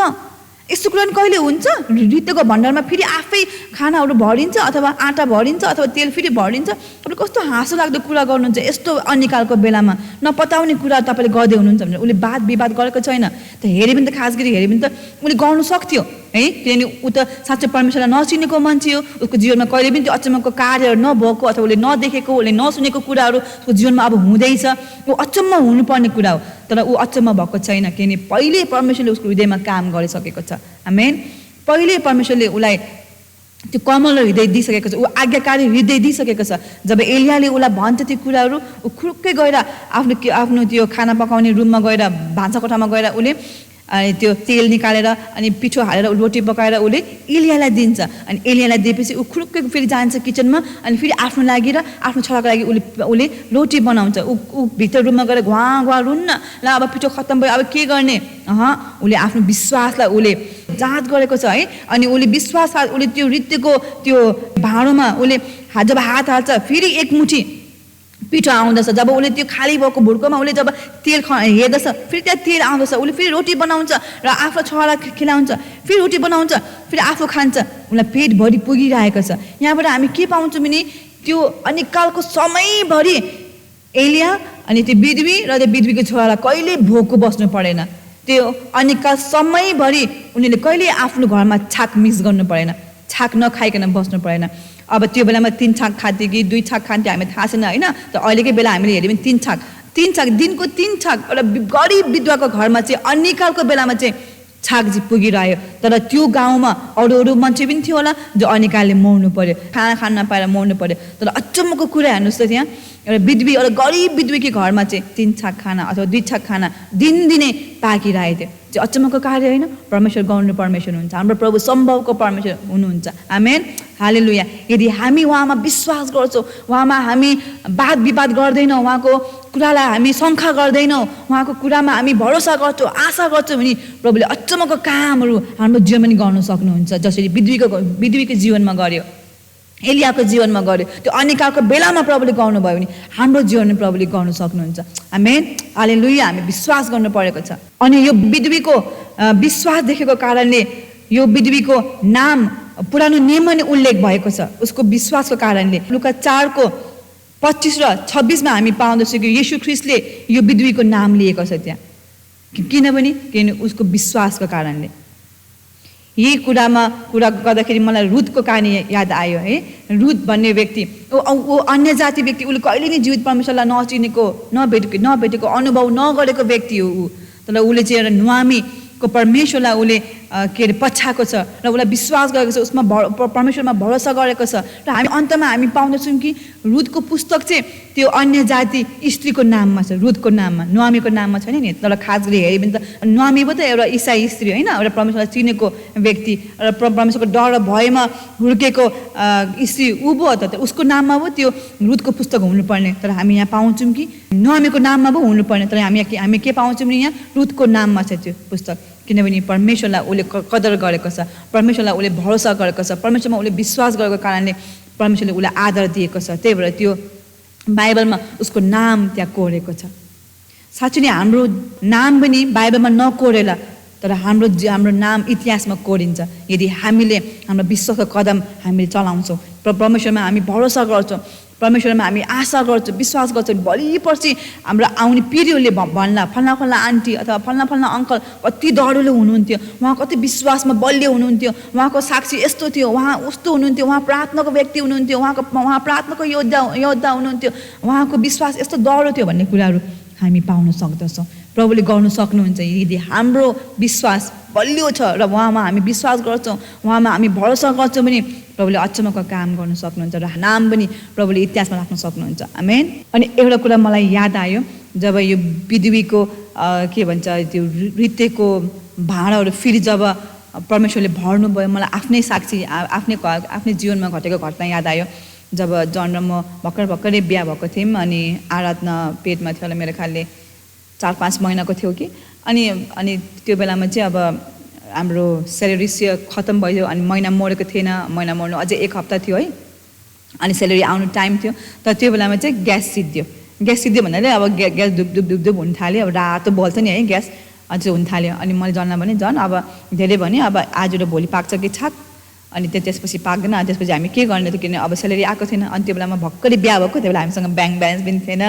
यस्तो कुरा कहिले हुन्छ, नृत्यको भण्डारमा फेरि आफै खानाहरू भरिन्छ अथवा आँटा भरिन्छ अथवा तेल फेरि भरिन्छ, तपाईँले कस्तो हाँसो लाग्दो कुरा गर्नुहुन्छ यस्तो अन्यकालको बेलामा, नपताउने कुरा तपाईँले गर्दै हुनुहुन्छ भनेर उसले वाद विवाद गरेको छैन। त हेऱ्यो भने त खास गरी हेऱ्यो भने त उसले गर्नु सक्थ्यो है, किनभने ऊ त साँच्चै परमेश्वरलाई नचिनेको मान्छे हो, उसको जीवनमा कहिले पनि त्यो अचम्मको कार्यहरू नभएको अथवा उसले नदेखेको, उसले नसुनेको कुराहरू उसको जीवनमा अब हुँदैछ, ऊ अचम्म हुनुपर्ने कुरा हो। तर ऊ अचम्म भएको छैन, किनभने पहिले परमेश्वरले उसको हृदयमा काम गरिसकेको छ। आमेन, पहिले परमेश्वरले उसलाई त्यो कमल हृदय दिइसकेको छ, ऊ आज्ञाकारी हृदय दिइसकेको छ। जब एलियाले उसलाई भन्छ त्यो कुराहरू, ऊ खुरुक्कै गएर आफ्नो त्यो खाना पकाउने रुममा गएर भान्साकोठामा गएर उसले त्यो तेल निकालेर अनि पिठो हालेर रोटी पकाएर उसले एलियालाई दिन्छ। अनि एलियालाई दिएपछि ऊ खुरुक्कै फेरि जान्छ किचनमा अनि फेरि आफ्नो लागि र आफ्नो छोराको लागि उसले रोटी बनाउँछ। ऊ भित्र रुममा गएर घुवा रुन्न, ल अब पिठो खत्तम भयो, अब के गर्ने, उसले आफ्नो विश्वासलाई उसले जाँच गरेको छ है। अनि उसले विश्वास, उसले त्यो नृत्यको त्यो भाँडोमा उसले जब हात हाल्छ फेरि एक मुठी पिठो आउँदछ। जब उसले त्यो खाली भएको भुड्कोमा उसले जब तेल हेर्दछ फेरि त्यहाँ तेल आउँदछ, उसले फेरि रोटी बनाउँछ र आफ्नो छोरालाई खिलाउँछ, फेरि रोटी बनाउँछ, फेरि आफू खान्छ, उसलाई पेटभरि पुगिरहेको छ। यहाँबाट हामी के पाउँछौँ भने त्यो अनिकालको समयभरि एलिया अनि त्यो विधवी र त्यो विधवीको छोरालाई कहिले भोको बस्नु परेन। त्यो अनिकाल समयभरि उनीहरूले कहिले आफ्नो घरमा छाक मिस गर्नु परेन, छाक नखाइकन बस्नु परेन। अब त्यो बेलामा 3 छाक खान्थ्यो कि 2 छाक खान्थ्यो हामी थाहा छैन होइन। त अहिलेकै बेला हामीले हेऱ्यो भने 3 छाक दिनको 3 छाक एउटा गरिब विधवाको घरमा चाहिँ अनिकालको बेलामा चाहिँ छाकजी पुगिरह्यो। तर त्यो गाउँमा अरू मान्छे पनि थियो होला जो अनिकालले मर्नु पर्यो, खाना खान नपाएर मर्नु पर्यो। तर अचम्मको कुरा हेर्नुहोस् त, त्यहाँ एउटा विधवी, एउटा गरिब विधवीको घरमा चाहिँ 3 छाक खाना अथवा 2 छाक खाना दिनदिनै पाकिरहेको थियो। त्यो अचम्मको कार्य होइन? परमेश्वर गौर्ने परमेश्वर हुनुहुन्छ, हाम्रो प्रभु सम्भवको परमेश्वर हुनुहुन्छ। आमेन, हालेलुया। यदि हामी उहाँमा विश्वास गर्छौँ, उहाँमा हामी वाद विवाद गर्दैनौँ, उहाँको कुरालाई हामी शङ्का गर्दैनौँ, उहाँको कुरामा हामी भरोसा गर्छौँ, आशा गर्छौँ भने प्रभुले अचम्मको कामहरू हाम्रो जीवनमा नि गर्न सक्नुहुन्छ। जसरी विधवीको जीवनमा गर्यो, एलियाको जीवनमा गर्यो, त्यो अनिकालको बेलामा प्रभुले गर्नुभयो भने हाम्रो जीवनमा प्रभुले गर्न सक्नुहुन्छ। आमेन, हालेलुया। हामी विश्वास गर्नु परेको छ। अनि यो विधवीको विश्वास देखेको कारणले यो विधवीको नाम पुरानो नियममा नै उल्लेख भएको छ, उसको विश्वासको कारणले। लुका 4:25 र 26 हामी पाउँदछौँ कि येशू ख्रीष्टले यो विधवीको नाम लिएको छ त्यहाँ। किनभने उसको विश्वासको कारणले। यही कुरा गर्दाखेरि मलाई रुथको कहानी याद आयो है। रुथ भन्ने व्यक्ति ऊ अन्य जाति व्यक्ति, उसले कहिले नि जीवित परमेश्वरलाई नभेटेको अनुभव नगरेको व्यक्ति हो ऊ। तर उसले चाहिँ एउटा नुहामीको परमेश्वरलाई उसले पछ्याएको छ र उसलाई विश्वास गरेको छ, उसमा परमेश्वरमा भरोसा गरेको छ। र हामी अन्तमा हामी पाउँदछौँ कि रुथको पुस्तक चाहिँ त्यो अन्य जाति स्त्रीको नाममा छ, रुथको नाममा, नुहामीको नाममा छैन नि। तर खास गरी हेऱ्यो भने त नुहामी पो त एउटा इसाई स्त्री होइन, एउटा परमेश्वरलाई चिनेको व्यक्ति र परमेश्वरको डर र भयमा हुर्केको स्त्री ऊ पो हो त उसको नाममा पो त्यो रुथको पुस्तक हुनुपर्ने। तर हामी यहाँ पाउँछौँ कि नुहामीको नाममा पो हुनुपर्ने, तर हामी के पाउँछौँ भने यहाँ रुथको नाममा छ त्यो पुस्तक। किनभने परमेश्वरलाई उसले कदर गरेको छ, परमेश्वरलाई उसले भरोसा गरेको छ, परमेश्वरमा उसले विश्वास गरेको कारणले परमेश्वरले उसलाई आदर दिएको छ। त्यही भएर त्यो बाइबलमा उसको नाम त्यहाँ कोरेको छ। साँच्चै नै हाम्रो नाम पनि बाइबलमा नकोरेला, तर हाम्रो नाम इतिहासमा कोरिन्छ यदि हामीले हाम्रो विश्वासको कदम हामीले चलाउँछौँ, परमेश्वरमा हामी भरोसा गर्छौँ, परमेश्वरमा हामी आशा गर्छौँ, विश्वास गर्छौँ। भोलि पर्सि हाम्रो आउने पिँढीहरूले भन्ला फल्ना आन्टी अथवा फल्ना अङ्कल कति दह्रो हुनुहुन्थ्यो, उहाँ कति विश्वासमा बलियो हुनुहुन्थ्यो, उहाँको साक्षी यस्तो थियो, उहाँ उस्तो हुनुहुन्थ्यो, उहाँ प्रार्थनाको व्यक्ति हुनुहुन्थ्यो, उहाँ प्रार्थनाको योद्धा हुनुहुन्थ्यो, उहाँको विश्वास यस्तो दह्रो थियो भन्ने कुराहरू हामी पाउन सक्दछौँ। प्रभुले गर्नु सक्नुहुन्छ यदि हाम्रो विश्वास बलियो छ र उहाँमा हामी विश्वास गर्छौँ, उहाँमा हामी भरोसा गर्छौँ भने प्रभुले अचम्मको काम गर्न सक्नुहुन्छ र नाम पनि प्रभुले इतिहासमा राख्न सक्नुहुन्छ। आमेन। अनि एउटा कुरा मलाई याद आयो, जब यो विधवीको के भन्छ त्यो नृत्यको भाँडाहरू फेरि जब परमेश्वरले भर्नुभयो, मलाई आफ्नै साक्षी आफ्नै जीवनमा घटेको घटना याद आयो। जब जन र म भर्खरै बिहा भएको थियौँ अनि आराधना पेटमा थियो होला, मेरो ख्यालले 4-5 महिनाको थियो कि। अनि त्यो बेलामा चाहिँ अब हाम्रो स्यालेरी खत्तम भयो अनि महिना मरेको थिएन, महिना मर्नु अझै 1 हप्ता थियो है। अनि स्यालेरी आउनु टाइम थियो, तर त्यो बेलामा चाहिँ ग्यास सिद्धियो भन्नाले अब ग्यास धुप हुन थाल्यो, अब रातो बल्छ नि है ग्यास अझै हुन थाल्यो। अनि मैले जनलाई भने झन् अब धेरै भने अब आज र भोलि पाक्छ कि छाक, अनि त्यसपछि पाक्दैन। त्यसपछि हामी के गर्ने त, किन अब स्यालेरी आएको थिएन। अनि त्यो बेलामा भर्खरै बिहा भएको, त्यो बेला हामीसँग ब्याङ्क ब्यालेन्स पनि थिएन,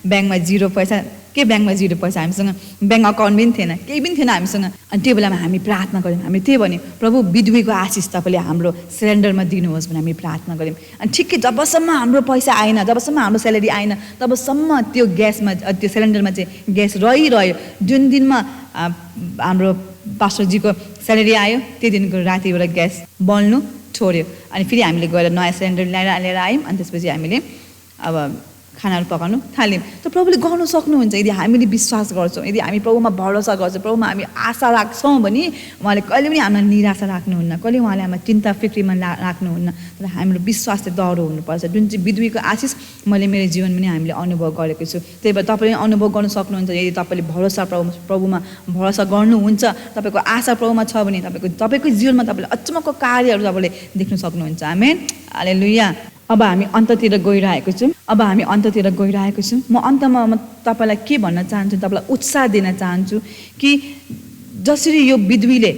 ब्याङ्कमा 0 पैसा, ब्याङ्कमा 0 पैसा, हामीसँग ब्याङ्क अकाउन्ट पनि थिएन, केही पनि थिएन हामीसँग। अनि त्यो बेलामा हामी प्रार्थना गऱ्यौँ, हामी त्यही भन्यौँ प्रभु विधवीको आशिष तपाईँले हाम्रो सिलिन्डरमा दिनुहोस् भने हामी प्रार्थना गऱ्यौँ। अनि ठिकै जबसम्म हाम्रो पैसा आएन, जबसम्म हाम्रो स्यालेरी आएन, तबसम्म त्यो ग्यासमा त्यो सिलिन्डरमा चाहिँ ग्यास रहिरह्यो। जुन दिनमा हाम्रो पास्टरजीको स्यालेरी आयो त्यो दिनको रातिबाट ग्यास बल्नु छोड्यो। अनि फेरि हामीले गएर नयाँ सिलिन्डर लिएर आयौँ। अनि त्यसपछि हामीले अब खानाहरू पकाउनु थाल्यौँ। त प्रभुले गर्नु सक्नुहुन्छ यदि हामीले विश्वास गर्छौँ, यदि हामी प्रभुमा भरोसा गर्छौँ, प्रभुमा हामी आशा राख्छौँ भने उहाँले कहिले पनि हामीलाई निराशा राख्नुहुन्न, कहिले उहाँले हामीलाई चिन्ता फिक्रीमा राख्नुहुन्न। तर हाम्रो विश्वास चाहिँ दह्रो हुनुपर्छ। जुन चाहिँ विधवीको आशिष मैले मेरो जीवनमा पनि हामीले अनुभव गरेको छु। त्यही भएर तपाईँले अनुभव गर्न सक्नुहुन्छ यदि तपाईँले प्रभुमा भरोसा गर्नुहुन्छ, तपाईँको आशा प्रभुमा छ भने तपाईँको जीवनमा तपाईँले अचम्मको कार्यहरू तपाईँले देख्न सक्नुहुन्छ। आमेन, हालेलुया। अब हामी अन्ततिर गइरहेको छौँ। म अन्तमा तपाईँलाई के भन्न चाहन्छु, तपाईँलाई उत्साह दिन चाहन्छु कि जसरी यो विधवीले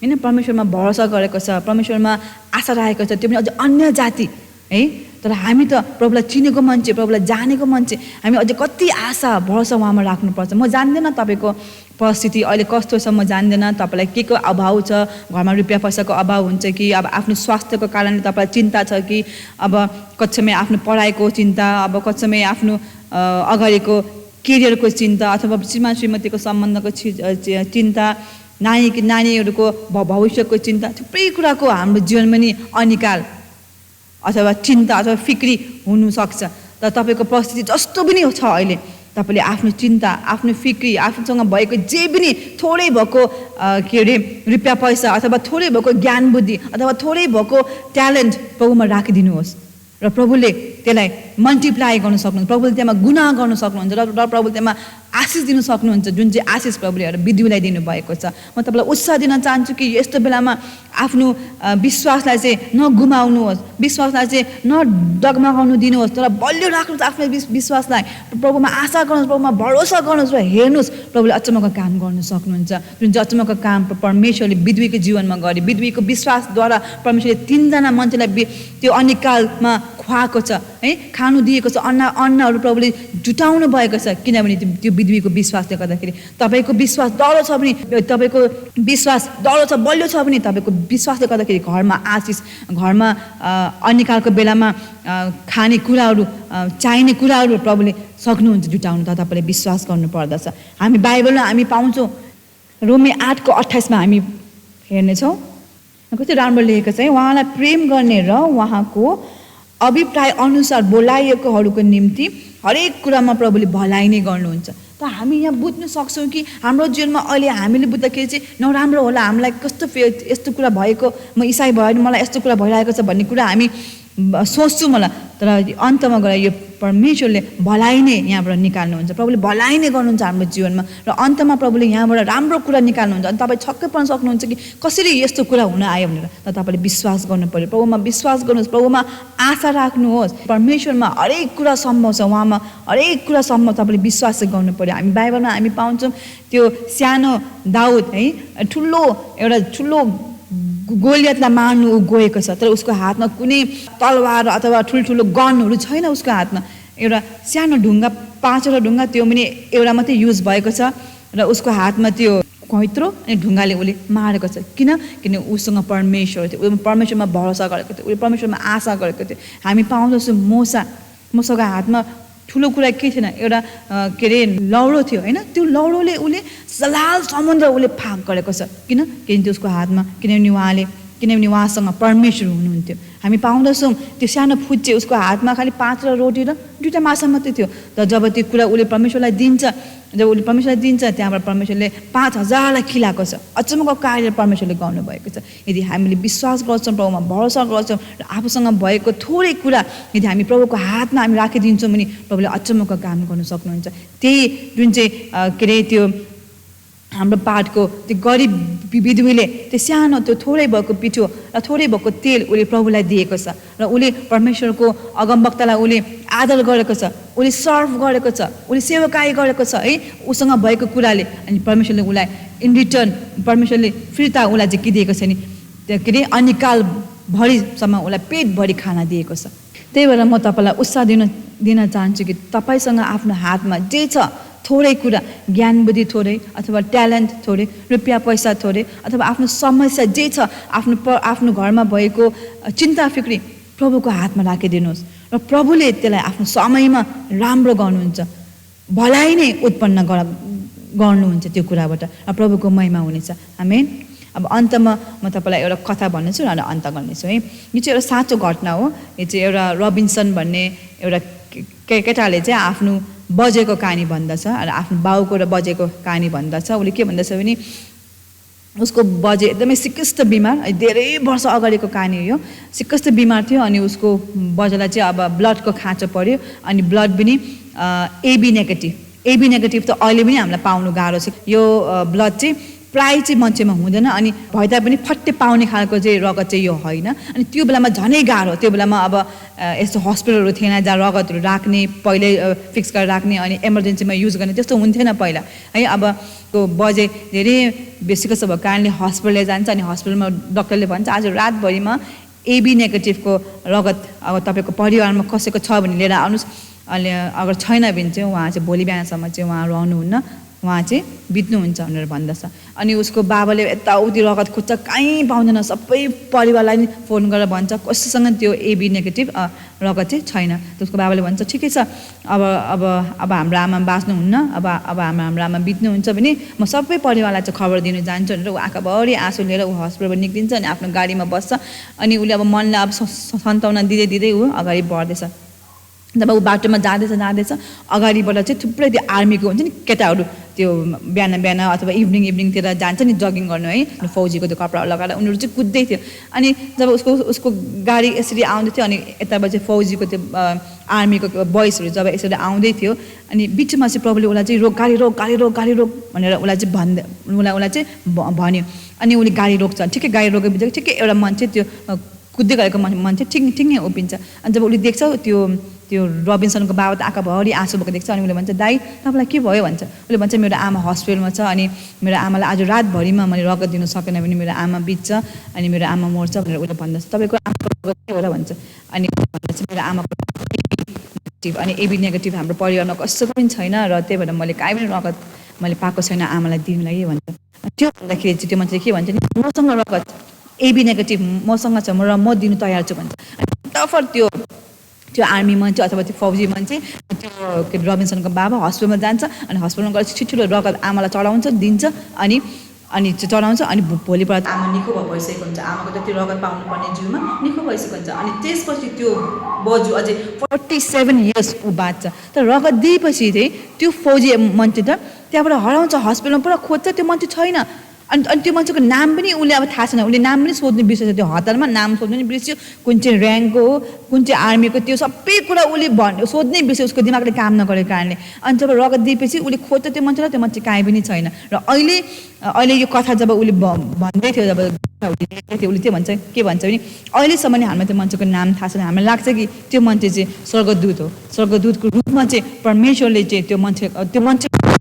होइन परमेश्वरमा भरोसा गरेको छ, परमेश्वरमा आशा राखेको छ, त्यो पनि अझ अन्य जाति है। तर हामी त प्रभुलाई चिनेको मान्छे, प्रभुलाई जानेको मान्छे, हामी अझै कति आशा भरोसा उहाँमा राख्नुपर्छ। म जान्दिनँ तपाईँको परिस्थिति अहिले कस्तो छ, म जान्दिनँ तपाईँलाई के को अभाव छ, घरमा रुपियाँ पैसाको अभाव हुन्छ कि अब आफ्नो स्वास्थ्यको कारणले तपाईँलाई चिन्ता छ कि अब कति समय आफ्नो पढाइको चिन्ता, अब कति समय आफ्नो अगाडिको केरियरको चिन्ता अथवा श्रीमान श्रीमतीको सम्बन्धको चिन्ता, नानीहरूको भविष्यको चिन्ता, थुप्रै कुराको हाम्रो जीवनमा नि अनिकाल अथवा चिन्ता अथवा फिक्री हुनसक्छ। तर तपाईँको परिस्थिति जस्तो पनि छ अहिले, तपाईँले आफ्नो चिन्ता, आफ्नो फिक्री, आफूसँग भएको जे पनि थोरै भएको रुपियाँ पैसा अथवा थोरै भएको ज्ञान बुद्धि अथवा थोरै भएको ट्यालेन्ट प्रभुमा राखिदिनुहोस् र प्रभुले त्यसलाई मल्टिप्लाई गर्न सक्नुहुन्छ, प्रभुले त्यसमा गुणा गर्न सक्नुहुन्छ र प्रभुले त्यसमा आशिष दिन सक्नुहुन्छ, जुन चाहिँ आशिष प्रभुले एउटा विधुलाई दिनुभएको छ। म तपाईँलाई उत्साह दिन चाहन्छु कि यस्तो बेलामा आफ्नो विश्वासलाई चाहिँ नगुमाउनुहोस्, विश्वासलाई चाहिँ नडगमगाउनु दिनुहोस्, तर बलियो राख्नुहोस् आफ्नो विश्वासलाई, प्रभुमा आशा गर्नुहोस्, प्रभुमा भरोसा गर्नुहोस् र हेर्नुहोस् प्रभुले अचम्मको काम गर्नु सक्नुहुन्छ। जुन चाहिँ अचम्मको काम परमेश्वरले विधुवीको जीवनमा गरे, विधुवीको विश्वासद्वारा परमेश्वरले 3 जना मान्छेलाई त्यो अनिकालमा खुवाएको छ है, खानु दिएको छ, अन्नहरू प्रभुले जुटाउनु भएको छ, किनभने त्यो विधुवीको विश्वासले गर्दाखेरि। तपाईँको विश्वास दह्रो छ भने, तपाईँको विश्वास दह्रो छ, बलियो छ भने तपाईँको विश्वासले गर्दाखेरि घरमा आशिष, घरमा अनिकालको बेलामा खाने कुराहरू, चाहिने कुराहरू प्रभुले सक्नुहुन्छ जुटाउनु, तर तपाईँले विश्वास गर्नुपर्दछ। हामी बाइबलमा हामी पाउँछौँ, रोमी 8:28 हामी हेर्नेछौँ, कति राम्रो लेखेको छ है, उहाँलाई प्रेम गर्ने र उहाँको अभिप्राय अनुसार बोलाइएकोहरूको निम्ति हरेक कुरामा प्रभुले भलाइ नै गर्नुहुन्छ। त हामी यहाँ बुझ्न सक्छौँ कि हाम्रो जीवनमा अहिले हामीले बुझ्दाखेरि चाहिँ नराम्रो होला, हामीलाई कस्तो यस्तो कुरा भएको, म इसाई भयो भने मलाई यस्तो कुरा भइरहेको छ भन्ने कुरा हामी सोच्छौँ मलाई, तर अन्तमा गएर यो परमेश्वरले भलाइ नै यहाँबाट निकाल्नुहुन्छ, प्रभुले भलाइ नै गर्नुहुन्छ हाम्रो जीवनमा र अन्तमा प्रभुले यहाँबाट राम्रो कुरा निकाल्नुहुन्छ। अनि तपाईँ छक्कै पर्न सक्नुहुन्छ कि कसरी यस्तो कुरा हुन आयो भनेर, तर तपाईँले विश्वास गर्नु पऱ्यो, प्रभुमा विश्वास गर्नुहोस्, प्रभुमा आशा राख्नुहोस्, परमेश्वरमा हरेक कुरा सम्भव छ, उहाँमा हरेक कुरा सम्भव, तपाईँले विश्वास चाहिँ गर्नु पऱ्यो। हामी बाइबलमा हामी पाउँछौँ त्यो सानो दाउद है, ठुलो गोलियतलाई मार्नु ऊ गएको छ, तर उसको हातमा कुनै तलवार अथवा ठुल्ठुलो गनहरू छैन, उसको हातमा एउटा सानो ढुङ्गा, 5वटा ढुङ्गा, त्यो पनि एउटा मात्रै युज भएको छ र उसको हातमा त्यो घैँत्रो अनि ढुङ्गाले उसले मारेको छ। किन उसँग परमेश्वर थियो, ऊ परमेश्वरमा भरोसा गरेको थियो, उसले परमेश्वरमा आशा गरेको थियो। हामी पाउँदछौँ मोसाको हातमा ठुलो कुरा के थिएन, एउटा लौरो थियो होइन, त्यो लौरोले उसले सलाल समुद्र उसले फाँक गरेको छ। किनभने उसको हातमा, किनभने उहाँसँग परमेश्वर हुनुहुन्थ्यो। हामी पाउँदछौँ त्यो सानो फुच्चे उसको हातमा खालि 5 रोटी र 2टा माछा मात्रै थियो, तर जब त्यो कुरा उसले परमेश्वरलाई दिन्छ, त्यहाँबाट परमेश्वरले 5000लाई खिलाएको छ। अचम्मको कार्य परमेश्वरले गर्नुभएको छ। यदि हामीले विश्वास गर्छौँ, प्रभुमा भरोसा गर्छौँ र आफूसँग भएको थोरै कुरा यदि हामी प्रभुको हातमा हामी राखिदिन्छौँ भने प्रभुले अचम्मको काम गर्नु सक्नुहुन्छ। त्यही जुन चाहिँ त्यो हाम्रो पाठको त्यो गरिब विधुवीले त्यो सानो त्यो थोरै भएको पिठो र थोरै भएको तेल उसले प्रभुलाई दिएको छ र उसले परमेश्वरको अगमवक्तालाई उसले आदर गरेको छ, उसले सर्भ गरेको छ, उसले सेवाकाई गरेको छ है उसँग भएको कुराले। अनि परमेश्वरले उसलाई इन रिटर्न परमेश्वरले फिर्ता उसलाई चाहिँ के दिएको छ नि, अनिकालभरिसम्म उसलाई पेटभरि खाना दिएको छ। त्यही भएर म तपाईँलाई उत्साह दिन चाहन्छु कि तपाईँसँग आफ्नो हातमा जे छ, थोरै कुरा, ज्ञान बुद्धि थोरै अथवा ट्यालेन्ट थोरै, रुपियाँ पैसा थोरै अथवा आफ्नो समस्या जे छ, आफ्नो घरमा भएको चिन्ता फिक्री प्रभुको हातमा राखिदिनुहोस् र प्रभुले त्यसलाई आफ्नो समयमा राम्रो गर्नुहुन्छ, भलाइ नै उत्पन्न गर्नुहुन्छ त्यो कुराबाट र प्रभुको महिमा हुनेछ। आमेन। अब अन्तमा म तपाईँलाई एउटा कथा भन्नेछु र अन्त गर्नेछु है। यो चाहिँ एउटा साँचो घटना हो। यो चाहिँ एउटा रबिन्सन भन्ने एउटा केटाले चाहिँ आफ्नो बजेको कहानी भन्दछ र आफ्नो बाउको र बजेको कहानी भन्दछ। उसले के भन्दछ भने उसको बजे एकदमै सिकिस्त बिमार, धेरै वर्ष अगाडिको कहानी हो यो। सिकिस्त बिमार थियो अनि उसको बजेलाई चाहिँ अब ब्लडको खाँचो पर्यो अनि ब्लड पनि एबी नेगेटिभ त अहिले पनि हामीलाई पाउनु गाह्रो छ। यो ब्लड चाहिँ प्राय चाहिँ मान्छेमा हुँदैन अनि भए तापनि फट्टे पाउने खालको चाहिँ रगत चाहिँ यो होइन। अनि त्यो बेलामा झनै गाह्रो, त्यो बेलामा अब यस्तो हस्पिटलहरू थिएन जहाँ रगतहरू राख्ने, पहिले फिक्स गरेर राख्ने अनि इमर्जेन्सीमा युज गर्ने त्यस्तो हुन्थेन पहिला है। अब त्यो बजे धेरै बेसीको छ भएको कारणले हस्पिटलले जान्छ अनि हस्पिटलमा डक्टरले भन्छ आज रातभरिमा एबी नेगेटिभको रगत अब तपाईँको परिवारमा कसैको छ भने लिएर आउनुहोस्, अनि अगर छैन भने चाहिँ उहाँ चाहिँ भोलि बिहानसम्म चाहिँ उहाँ रहनुहुन्न, उहाँ चाहिँ बित्नुहुन्छ भनेर भन्दछ। अनि उसको बाबाले यताउति रगत खोज्छ, कहीँ पाउँदैन, सबै परिवारलाई नि फोन गरेर भन्छ कसैसँग त्यो AB नेगेटिभ रगत चाहिँ छैन। उसको बाबाले भन्छ ठिकै छ, अब हाम्रो आमा बाँच्नुहुन्न, अब हाम्रो आमा बित्नुहुन्छ भने म सबै परिवारलाई चाहिँ खबर दिनु जान्छु भनेर ऊ आँखाभरि आँसु लिएर ऊ हस्पिटलबाट निक्लिन्छ। अनि आफ्नो गाडीमा बस्छ। अनि उसले अब मनलाई अब सन्ताउना दिँदै ऊ अगाडि बढ्दैछ। जब ऊ बाटोमा जाँदैछ अगाडिबाट चाहिँ थुप्रै त्यो आर्मीको हुन्छ नि केटाहरू, त्यो बिहान अथवा इभिनिङतिर जान्छ नि जगिङ गर्नु है, फौजीको त्यो कपडा लगाएर उनीहरू चाहिँ कुद्दै थियो। अनि जब उसको गाडी यसरी आउँदै थियो अनि यताबाट चाहिँ फौजीको त्यो आर्मीको बोइसहरू जब यसरी आउँदै थियो अनि बिचमा चाहिँ प्रभुले उसलाई चाहिँ गाडी रोक भनेर उसलाई चाहिँ भन्यो। अनि उसले गाडी रोक्छ। ठिकै गाडी रोकेको बित्तिकै ठिकै एउटा मान्छे त्यो कुद्दै गएको मान्छे ठिकै उभिन्छ। अनि जब उसले देख्छ त्यो रबिन्सनको बाबा त आँखाभरि आँसु भएको देख्छ। अनि उसले भन्छ दाइ तपाईँलाई के भयो भन्छ। उसले भन्छ मेरो आमा हस्पिटलमा छ अनि मेरो आमालाई आज रातभरिमा मैले रगत दिन सकेन भने मेरो आमा बित्छ अनि मेरो आमा मर्छ भनेर उसले भन्दछ। तपाईँको आमाको रगत के होला भन्छ। अनि भन्दा चाहिँ मेरो आमाको नेगेटिभ, अनि AB नेगेटिभ हाम्रो परिवारमा कसैको पनि छैन र त्यही भएर मैले काहीँ पनि रगत मैले पाएको छैन आमालाई दिनुलाई भन्छ। त्यो भन्दाखेरि चाहिँ त्यो मान्छेले के भन्छ नि मसँग रगत AB नेगेटिभ मसँग छ र म दिनु तयार छु भन्छ। अनि तफर त्यो आर्मी मान्छे अथवा त्यो फौजी मान्छे त्यो रबिन्सनको बाबा हस्पिटलमा जान्छ। अनि हस्पिटलमा गएर ठुलो रगत आमालाई चढाउँछ, दिन्छ। अनि चढाउँछ। अनि भोलिपल्ट आमा निको भइसकेको हुन्छ, आमाको जति रगत पाउनुपर्ने जिउमा निको भइसकेको हुन्छ। अनि त्यसपछि त्यो बजु अझै 47 इयर्स ऊ बाँच्छ। तर रगत दिएपछि चाहिँ त्यो फौजी मान्छे त त्यहाँबाट हराउँछ, हस्पिटलमा पुरा खोज्छ, त्यो मान्छे छैन। अनि त्यो मान्छेको नाम पनि उसले अब थाहा छैन, उसले नाम पनि सोध्नु बिर्सेछ। त्यो हतारमा नाम सोध्नु पनि बिर्स्यो, कुन चाहिँ ऱ्याङ्कको हो, कुन चाहिँ आर्मीको, त्यो सबै कुरा उसले सोध्नै बिर्स्यो, उसको दिमागले काम नगरेको कारणले। अनि जब रगत दिएपछि उसले खोज्छ त्यो मान्छेलाई, त्यो मान्छे काहीँ पनि छैन। र अहिले यो कथा जब उसले भन्दै थियो, जब उसले त्यो भन्छ के भन्छ भने अहिलेसम्म नै हामीलाई त्यो मान्छेको नाम थाहा छैन। हामीलाई लाग्छ कि त्यो मान्छे चाहिँ स्वर्गदूत हो, स्वर्गदूतको रूपमा चाहिँ परमेश्वरले चाहिँ त्यो मान्छे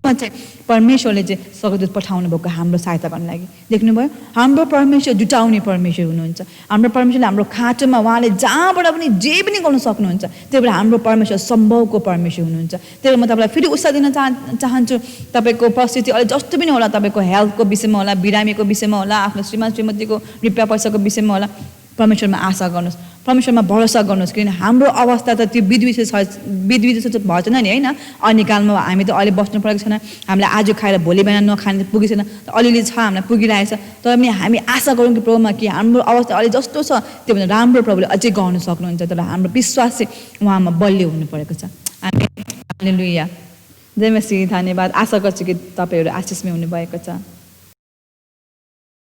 चाहिँ परमेश्वरले चाहिँ स्वर्गदूत पठाउनु भएको हाम्रो सहायता गर्नु लागि। देख्नुभयो, हाम्रो परमेश्वर जुटाउने परमेश्वर हुनुहुन्छ। हाम्रो परमेश्वरले हाम्रो खाँचोमा उहाँले जहाँबाट पनि जे पनि गर्नु सक्नुहुन्छ। त्यही भएर हाम्रो परमेश्वर सम्भवको परमेश्वर हुनुहुन्छ। त्यही भएर म तपाईँलाई फेरि उत्साह दिन चाहन्छु। तपाईँको परिस्थिति अहिले जस्तो पनि होला, तपाईँको हेल्थको विषयमा होला, बिरामीको विषयमा होला, आफ्नो श्रीमान श्रीमतीको रुपियाँ पैसाको विषयमा होला, परमेश्वरमा आशा गर्नुहोस्, परमेश्वरमा भरोसा गर्नुहोस्। किनभने हाम्रो अवस्था त त्यो विधविध भएन नि होइन। अनिकालमा हामी त अहिले बस्नु परेको छैन, हामीलाई आज खाएर भोलि बिहान नखाने पुगेको छैन, अलिअलि छ हामीलाई पुगिरहेछ। तर पनि हामी आशा गरौँ कि प्रभुमा कि हाम्रो अवस्था अहिले जस्तो छ त्योभन्दा राम्रो प्रभुले अझै गर्नु सक्नुहुन्छ। तर हाम्रो विश्वास चाहिँ उहाँमा बलियो हुनु परेको छ। हामी हालेलुया, जय मसीह, धन्यवाद। आशा गर्छु कि तपाईँहरू आशिषमै हुनुभएको छ।